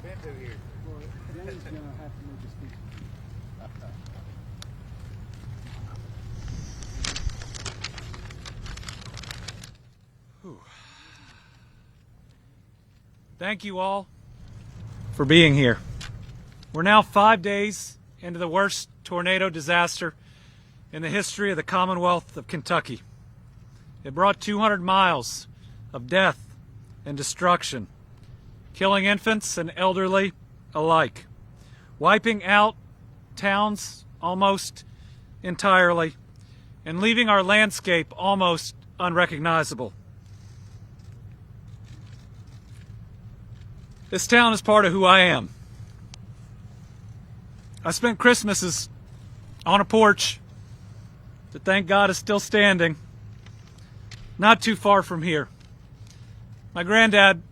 been through here. Well, today's going to have to make a speech. Thank you all for being here. We're now 5 days into the worst tornado disaster in the history of the Commonwealth of Kentucky. It brought 200 miles of death and destruction, killing infants and elderly alike, wiping out towns almost entirely, and leaving our landscape almost unrecognizable. This town is part of who I am. I spent Christmases on a porch that, thank God, is still standing, not too far from here. My granddad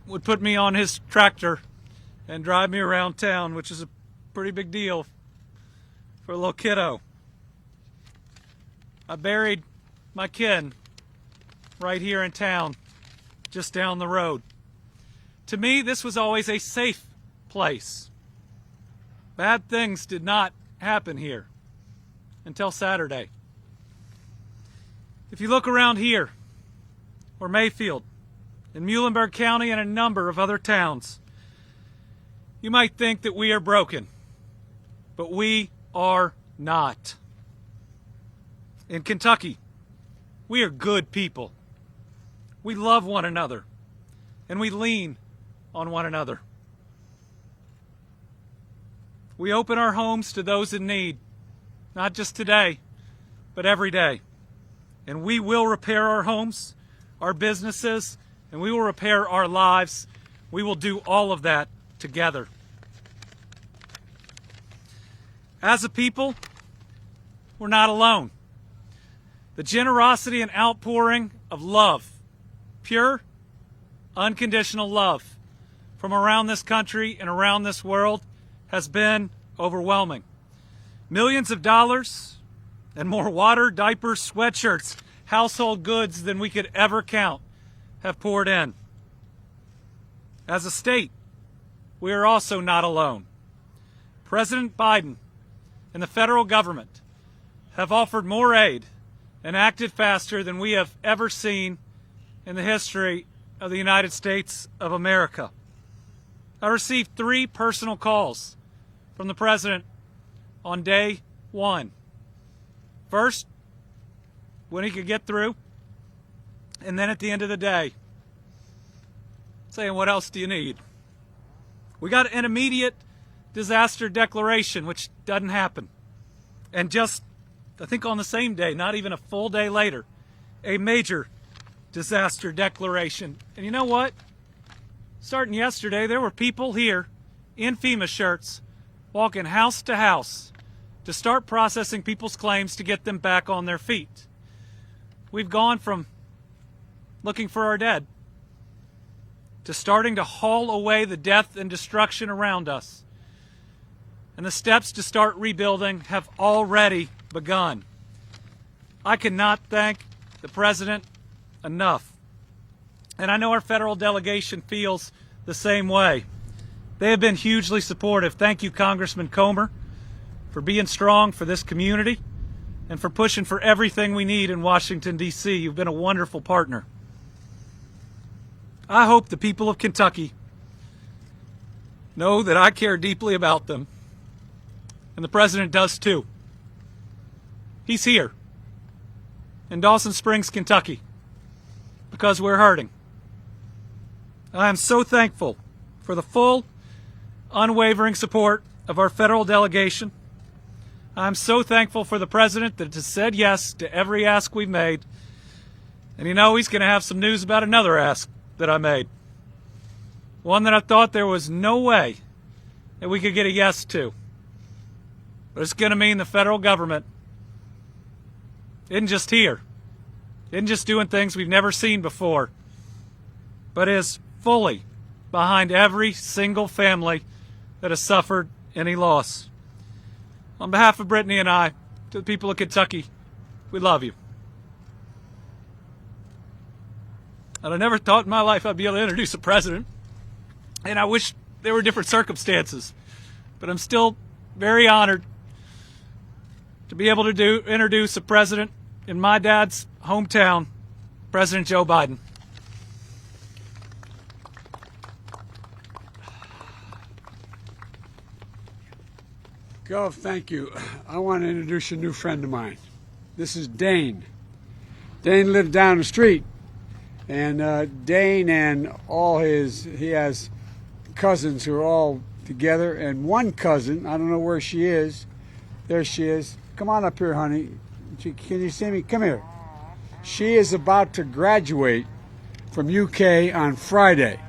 would put me on his tractor and drive me around town, which is a pretty big deal for a little kiddo. I buried my kin right here in town, just down the road. To me, this was always a safe place. Bad things did not happen here until Saturday. If you look around here, or Mayfield, in Muhlenberg County and a number of other towns, you might think that we are broken, but we are not. In Kentucky, we are good people. We love one another, and we lean on one another. We open our homes to those in need, not just today, but every day. And we will repair our homes, our businesses, and we will repair our lives. We will do all of that together. As a people, we're not alone. The generosity and outpouring of love, pure, unconditional love, from around this country and around this world has been overwhelming. Millions of dollars and more water, diapers, sweatshirts, household goods than we could ever count have poured in. As a state, we are also not alone. President Biden and the federal government have offered more aid and acted faster than we have ever seen in the history of the United States of America. I received 3 personal calls from the President on day 1. First, when he could get through, and then at the end of the day, saying, what else do you need? We got an immediate disaster declaration, which doesn't happen. And just, I think on the same day, not even a full day later, a major disaster declaration. And you know what? Starting yesterday, there were people here in FEMA shirts walking house to house to start processing people's claims to get them back on their feet. We've gone from looking for our dead to starting to haul away the death and destruction around us. And the steps to start rebuilding have already begun. I cannot thank the President enough. And I know our federal delegation feels the same way. They have been hugely supportive. Thank you, Congressman Comer, for being strong for this community and for pushing for everything we need in Washington, D.C. You've been a wonderful partner. I hope the people of Kentucky know that I care deeply about them, and the President does too. He's here in Dawson Springs, Kentucky, because we're hurting. I am so thankful for the full, unwavering support of our federal delegation. I'm so thankful for the President that has said yes to every ask we've made. And you know, he's going to have some news about another ask that I made. One that I thought there was no way that we could get a yes to. But it's going to mean the federal government isn't just here, isn't just doing things we've never seen before, but is fully behind every single family that has suffered any loss. On behalf of Brittany and I, to the people of Kentucky, we love you. And I never thought in my life I'd be able to introduce a president. And I wish there were different circumstances. But I'm still very honored to be able to introduce a president in my dad's hometown, President Joe Biden. Gov, thank you. I want to introduce a new friend of mine. This is Dane. Dane lived down the street, and Dane and he has cousins who are all together, and one cousin, I don't know where she is. There she is. Come on up here, honey. Can you see me? Come here. She is about to graduate from UK on Friday.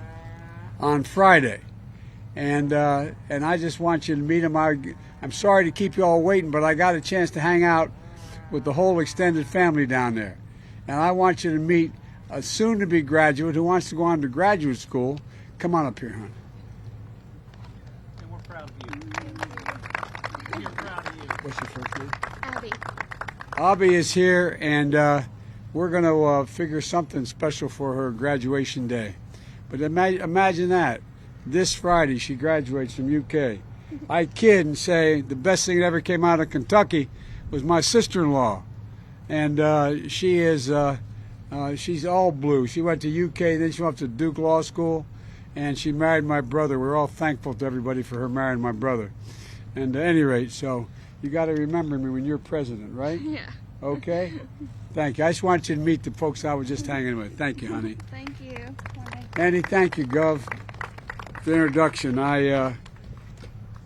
On Friday. And I just want you to meet him. I'm sorry to keep you all waiting, but I got a chance to hang out with the whole extended family down there. And I want you to meet a soon-to-be graduate who wants to go on to graduate school. Come on up here, honey. And we're proud of you. We're proud of you. What's your first name? Abby. Abby is here, and we're going to figure something special for her graduation day. But imagine that. This Friday, she graduates from UK. I kid and say the best thing that ever came out of Kentucky was my sister-in-law. And she's all blue. She went to UK, then she went to Duke Law School, and she married my brother. We're all thankful to everybody for her marrying my brother. And at any rate, so you got to remember me when you're president, right? Yeah. Okay? Thank you. I just want you to meet the folks I was just hanging with. Thank you, honey. Thank you. Andy, thank you, Gov, for the introduction.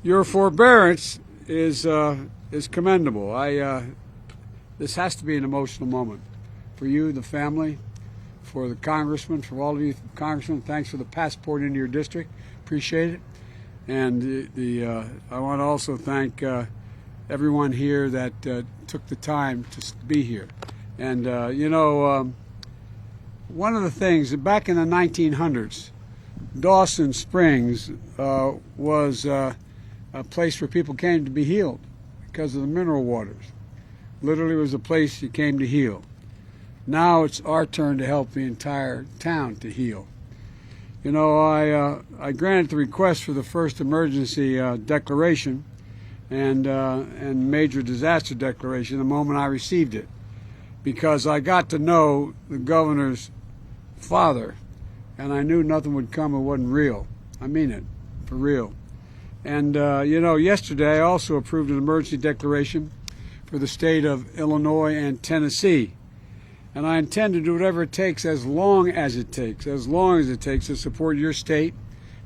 Your forbearance is commendable. This has to be an emotional moment for you, the family, for the congressman, for all of you congressmen. Thanks for the passport into your district. Appreciate it. And I want to also thank everyone here that took the time to be here. And one of the things back in the 1900s, Dawson Springs was a place where people came to be healed because of the mineral waters. Literally, it was a place you came to heal. Now it's our turn to help the entire town to heal. You know, I granted the request for the first emergency declaration and major disaster declaration the moment I received it, because I got to know the governor's father, and I knew nothing would come that wasn't real. I mean it, for real. And yesterday I also approved an emergency declaration for the state of Illinois and Tennessee. And I intend to do whatever it takes, as long as it takes to support your state,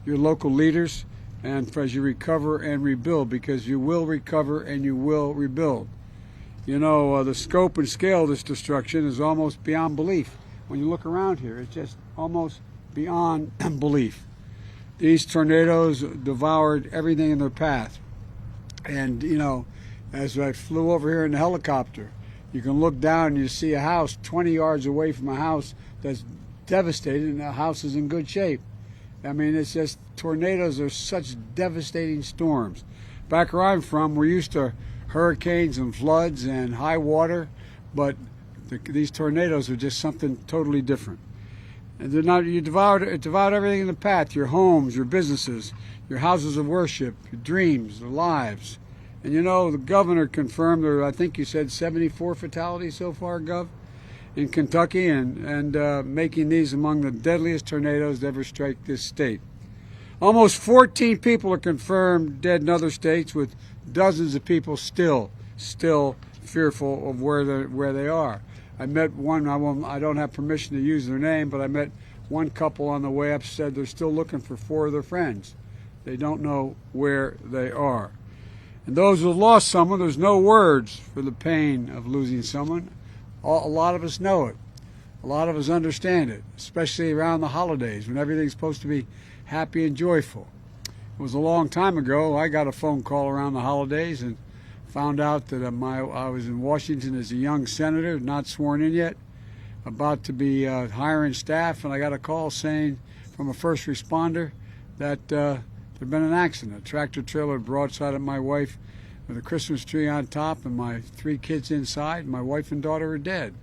your local leaders, and as you recover and rebuild, because you will recover and you will rebuild. You know, the scope and scale of this destruction is almost beyond belief. When you look around here, it's just almost beyond belief. These tornadoes devoured everything in their path. And, you know, as I flew over here in the helicopter, you can look down and you see a house 20 yards away from a house that's devastated, and the house is in good shape. I mean, it's just, tornadoes are such devastating storms. Back where I'm from, we're used to hurricanes and floods and high water, but these tornadoes are just something totally different. And they're not, it devoured everything in the path: your homes, your businesses, your houses of worship, your dreams, your lives. And you know, the governor confirmed there, I think you said 74 fatalities so far, Gov, in Kentucky, and making these among the deadliest tornadoes to ever strike this state. Almost 14 people are confirmed dead in other states, with dozens of people still fearful of where they are. I met one, I don't have permission to use their name, but I met one couple on the way up, said they're still looking for 4 of their friends. They don't know where they are. And those who have lost someone, there's no words for the pain of losing someone. A lot of us know it. A lot of us understand it, especially around the holidays when everything's supposed to be happy and joyful. It was a long time ago. I got a phone call around the holidays and found out that I was in Washington as a young senator, not sworn in yet, about to be hiring staff, and I got a call saying from a first responder that there'd been an accident. A tractor trailer broadsided my wife with a Christmas tree on top and my 3 kids inside. My wife and daughter are dead.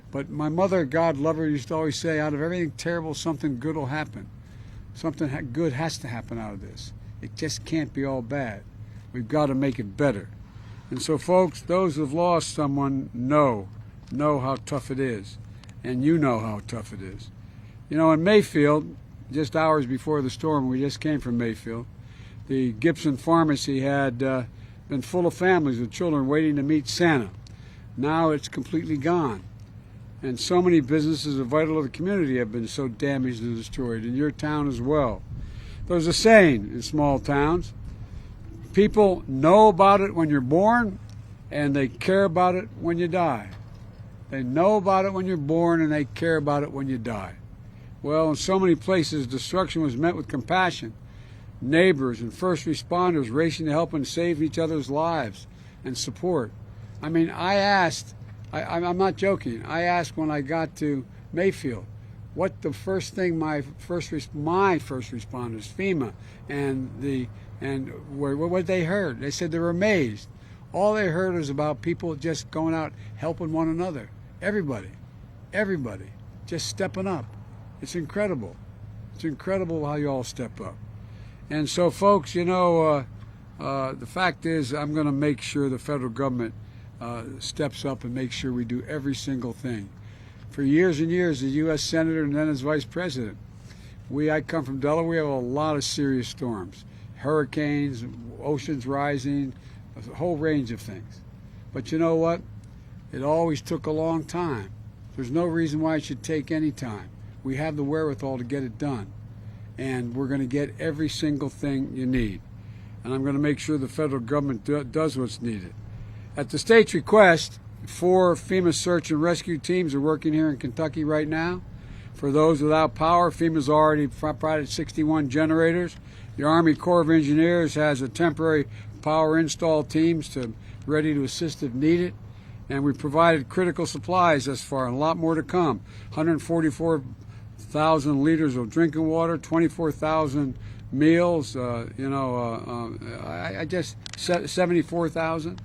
But my mother, God love her, used to always say, out of everything terrible, something good will happen. Something good has to happen out of this. It just can't be all bad. We've got to make it better. And so, folks, those who have lost someone know how tough it is. And you know how tough it is. You know, in Mayfield, just hours before the storm, we just came from Mayfield, the Gibson Pharmacy had been full of families with children waiting to meet Santa. Now it's completely gone. And so many businesses of vital to the community have been so damaged and destroyed, in your town as well. There's a saying in small towns, people know about it when you're born, and they care about it when you die. They know about it when you're born, and they care about it when you die. Well, in so many places, destruction was met with compassion. Neighbors and first responders racing to help and save each other's lives and support. I mean, I'm not joking. I asked when I got to Mayfield, what the first thing my first responders, FEMA, and what they heard. They said they were amazed. All they heard was about people just going out helping one another. Everybody, just stepping up. It's incredible. It's incredible how you all step up. And so, folks, you know, the fact is, I'm going to make sure the federal government steps up and makes sure we do every single thing. For years and years, as U.S. Senator and then as Vice President, I come from Delaware, we have a lot of serious storms. Hurricanes, oceans rising, a whole range of things. But you know what? It always took a long time. There's no reason why it should take any time. We have the wherewithal to get it done. And we're going to get every single thing you need. And I'm going to make sure the federal government does what's needed. At the state's request, 4 FEMA search and rescue teams are working here in Kentucky right now. For those without power, FEMA's already provided 61 generators. The Army Corps of Engineers has a temporary power install teams ready to assist if needed. And we provided critical supplies thus far, and a lot more to come. 144,000 liters of drinking water, 24,000 meals, I just 74,000.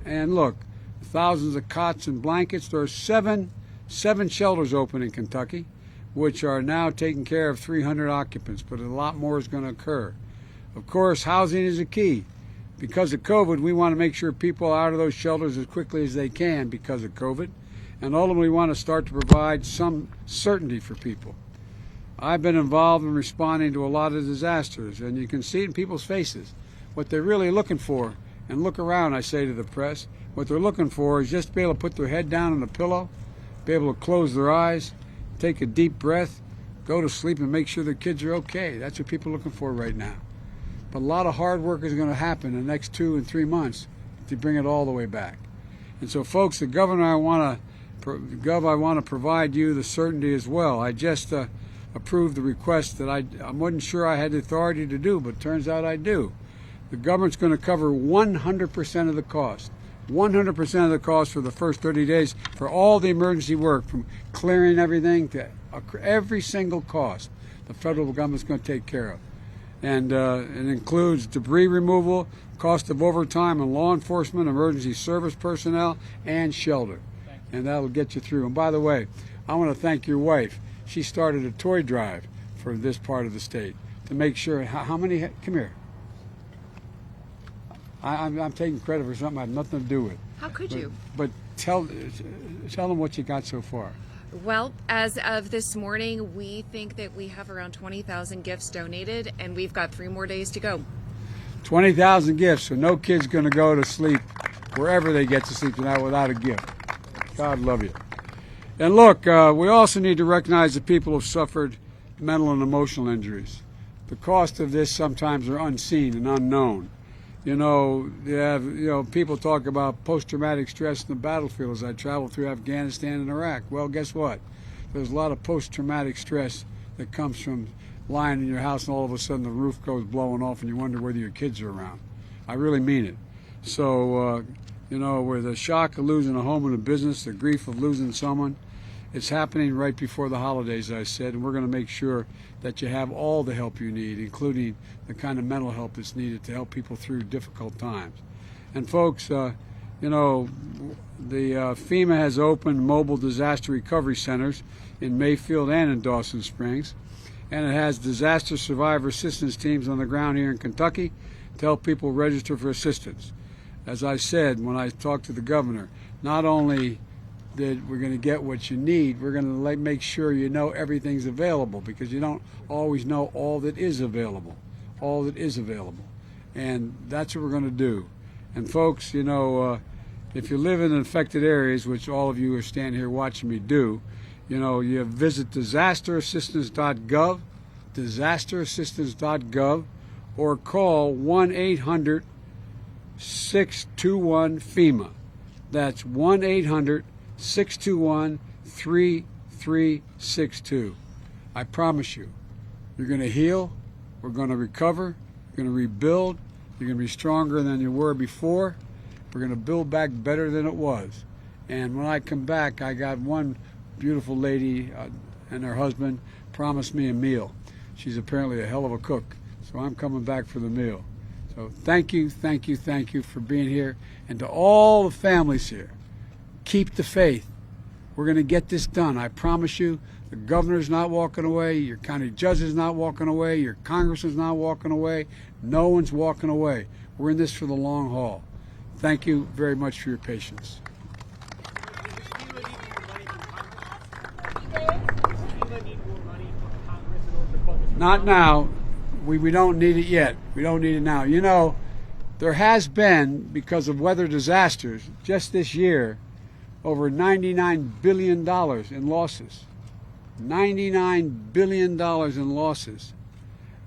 And look, thousands of cots and blankets. There are seven shelters open in Kentucky, which are now taking care of 300 occupants, but a lot more is going to occur. Of course, housing is a key. Because of COVID, we want to make sure people are out of those shelters as quickly as they can because of COVID, and ultimately want to start to provide some certainty for people. I've been involved in responding to a lot of disasters, and you can see it in people's faces. What they're really looking for, and look around, I say to the press, what they're looking for is just to be able to put their head down on a pillow, be able to close their eyes, take a deep breath, go to sleep, and make sure their kids are okay. That's what people are looking for right now. But a lot of hard work is going to happen in the next 2 and 3 months to bring it all the way back. And so, folks, the governor, I want to provide you the certainty as well. I just approved the request that I wasn't sure I had the authority to do, but turns out I do. The government's going to cover 100% of the cost. 100% of the cost for the first 30 days for all the emergency work, from clearing everything to every single cost the federal government's going to take care of. And it includes debris removal, cost of overtime and law enforcement, emergency service personnel, and shelter. And that'll get you through. And by the way, I want to thank your wife. She started a toy drive for this part of the state to make sure, how many, come here. I'm taking credit for something I have nothing to do with. How could you? But tell them what you got so far. Well, as of this morning, we think that we have around 20,000 gifts donated, and we've got 3 more days to go. 20,000 gifts, so no kid's going to go to sleep wherever they get to sleep tonight without a gift. God love you. And look, we also need to recognize that people have suffered mental and emotional injuries. The cost of this sometimes are unseen and unknown. People talk about post-traumatic stress in the battlefield as I travel through Afghanistan and Iraq. Well, guess what? There's a lot of post-traumatic stress that comes from lying in your house and all of a sudden the roof goes blowing off and you wonder whether your kids are around. I really mean it. So, with the shock of losing a home and a business, the grief of losing someone, it's happening right before the holidays, as I said, and we're going to make sure that you have all the help you need, including the kind of mental help that's needed to help people through difficult times. And folks, the FEMA has opened mobile disaster recovery centers in Mayfield and in Dawson Springs. and it has disaster survivor assistance teams on the ground here in Kentucky to help people register for assistance. As I said when I talked to the governor, not only that we're going to get what you need, we're going to make sure you know everything's available, because you don't always know all that is available. All that is available. And that's what we're going to do. And folks, you know, if you live in infected areas, which all of you who are standing here watching me do, you know, you visit disasterassistance.gov, disasterassistance.gov, or call 1-800-621-FEMA. That's 1-800-621-3362. I promise you, you're going to heal, we're going to recover, you're going to rebuild, you're going to be stronger than you were before. We're going to build back better than it was. And when I come back, I got one beautiful lady and her husband promised me a meal. She's apparently a hell of a cook, so I'm coming back for the meal. So thank you, thank you, thank you for being here. And to all the families here, keep the faith. We're going to get this done. I promise you, the governor's not walking away, your county judge is not walking away, your congressman's not walking away, no one's walking away. We're in this for the long haul. Thank you very much for your patience. Not now. We don't need it yet. We don't need it now. You know, there has been, because of weather disasters, just this year, over $99 billion in losses. $99 billion in losses.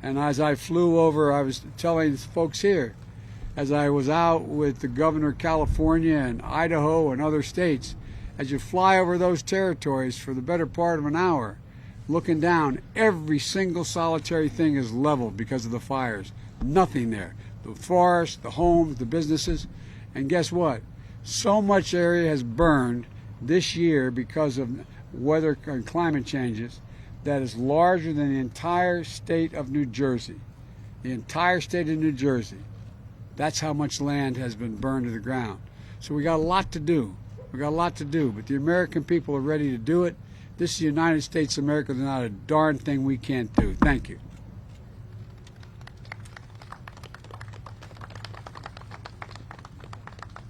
And as I flew over, I was telling folks here, as I was out with the governor of California and Idaho and other states, as you fly over those territories for the better part of an hour, looking down, every single solitary thing is leveled because of the fires. Nothing there. The forests, the homes, the businesses. And guess what? So much area has burned this year because of weather and climate changes that is larger than the entire state of New Jersey. The entire state of New Jersey. That's how much land has been burned to the ground. So we got a lot to do. We got a lot to do, but the American people are ready to do it. This is the United States of America. There's not a darn thing we can't do. Thank you.